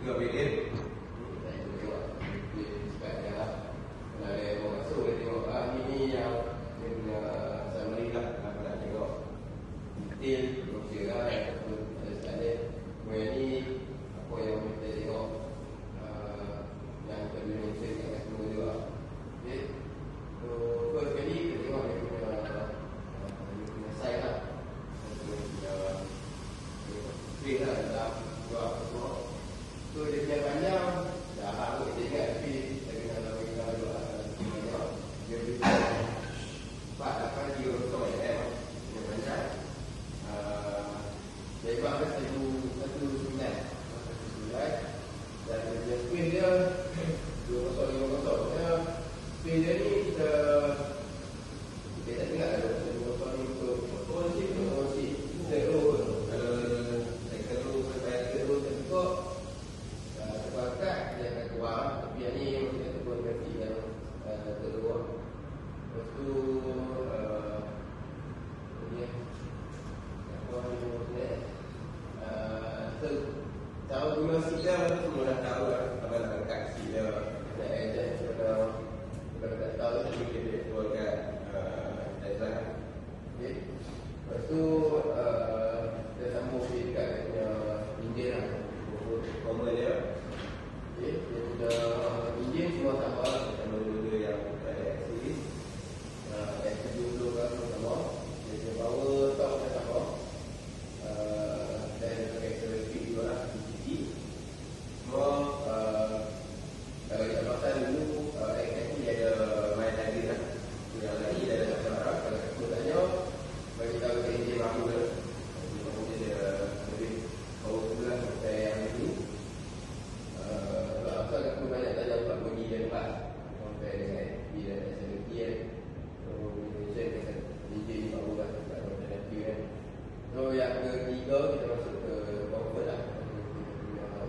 3 bilik. Saya tengok spek dia lah. Kalau ada orang masuk, dia tengok ini yang dia punya summary lah. Kalau nak tengok detail, brochure lah, ataupun ada sekalian. Kemudian ni apa yang kita tengok yang perlu mention kat semua juga. Okay. So first kali kita tengok dia punya sign lah. Dia punya screen lah dalam buat semua. So dia punya panjang dah harus kita ingat, tapi kalau kita juga dia punya 480 mm dia panjang. Lebar dia 1.9 dan dia punya screen dia 2050 dia. Screen dia ni kita tak tinggal ada 2050 ni untuk fungsi terus. Kalau sampai terus terbuka terbakat dia akan keluar, tapi yang ni kita tekan versi yang terluar. Lepas tu tahu guna seat dia semua dah tahu lah. Kalau nak dekat seat dia ada adjust. Kalau tak tahu nanti kita jual kat design. Okay. Lepas tu kita sambung dekat dia punya enjin lah, common dia. Okay. Dia punya enjin semua sama, sama dua yang ada series S70 kan sama. Dia punya power top dah sama. Dan karakteristik juga lah semua. Kalau kita pasal dulu XIT dia ada main lagi lah. Yang lagi dia ada satu arah. Kalau aku tanya bagi tahu ke enjin baru dia, dia lebih power sebelah sampai yang itu. Sebab asal aku banyak tanya sebab bagi dia lepas compare dengan XP dan S70 kan. So Indonesia dengan enjin baru lah tak ada alternatif kan. So yang ketiga kita masuk ke comfort lah,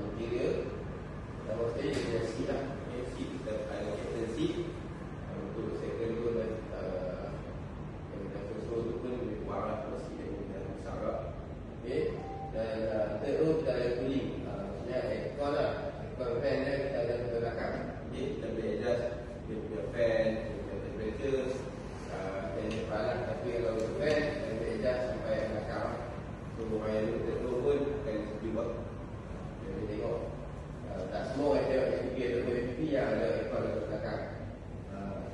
interior. Pertama sekali dia punya seat lah. Seat kita ada captain seat. Untuk second row dan yang first row tu pun lebih kurang lah. Kalau seat dia punya besar lah. Okay. Dan third row kita ada cooling. Maksudnya aircon lah. Aircon fan dia kita ada ke belakang. Okay. Kita boleh adjust dia punya fan, dia punya temperature dan depan lah. Tapi kalau fan kita boleh adjust sampai belakang. So orang yang third row pun akan seperti buat. Kita boleh tengok tak semua ada SPP atau PPP yang ada aircon di belakang.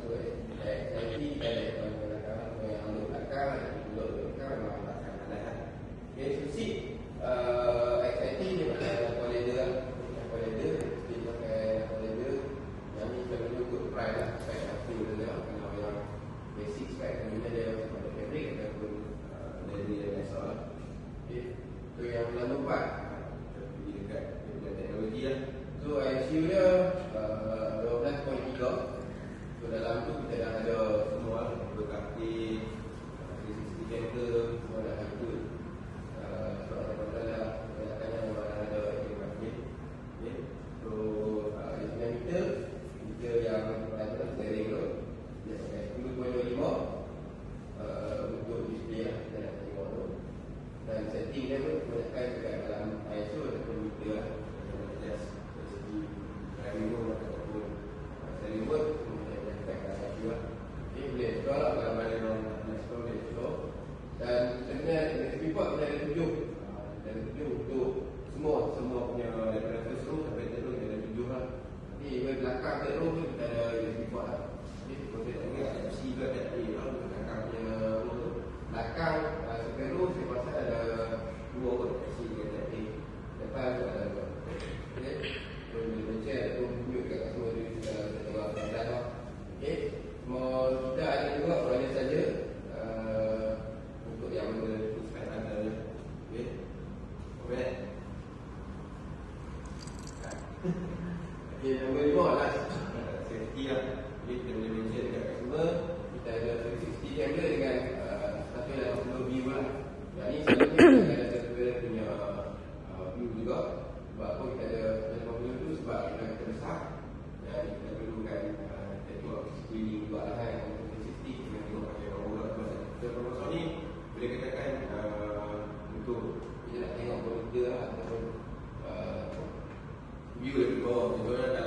So XIT kita ada aircon di belakang. Yang di belakang ada duduk di belakang memang belakang kanan. Okay, so seat XIT dia pakai leather lah. Pakai leather, dia pakai leather. Yang ni kita perlu ikut price lah. Spek aku leather. Kalau yang basic spek ni dia ada fabric ataupun leather yang biasa lah. Okay, so yang nombor 4 pergi dekat dia punya teknologi lah. So ICU dia 12.3. So dalam tu kita dah ada semua untuk katil, 360 camera, semua dah ikut. So ada lah kelakannya memang ada katil. Okay. So dia punya meter yang ada steering tu dia pakai 10.5 untuk display lah, kita nak tengok tu. Dan setting dia pun kebanyakan dekat dalam ISO ataupun meter lah. Just dari segi driving mode ataupun steering mode, kemudian dekat dalam ISO lah. Okay, boleh explore lah kalau mana yang nak explore, boleh explore. Dan sebenarnya USB port kita ada 7. Ada 7 untuk semua punya daripada first row sampai third row kita ada 7 lah. Tapi even belakang third row pun kita ada USB port lah. Okay, kalau kita tak ingat FC ke Type A lah belakang punya row tu. Belakang second row saya rasa ada 2 kot FC ke Type A. Depan tu ada 2. Okay, so boleh baca ataupun mute kat semua tu kita tengok keadaan lah. Okay, kita ada juga orangnya saja untuk yang benda spek anda ni. Okay, alright. Okay, nombor 5 lah safety lah. Okay, kita boleh mention dekat customer kita ada 360 camera dengan 180 view lah. Yang ni selalunya kita ada camera punya view juga. Sebab apa kita ada 180 tu? Sebab kita besar dan kita perlukan tengok screening juga lah kan. Untuk 360 kita tengok macam orang bola. Termasuk ni boleh katakan untuk kita nak tengok monitor lah ataupun view dari bawah, kita orang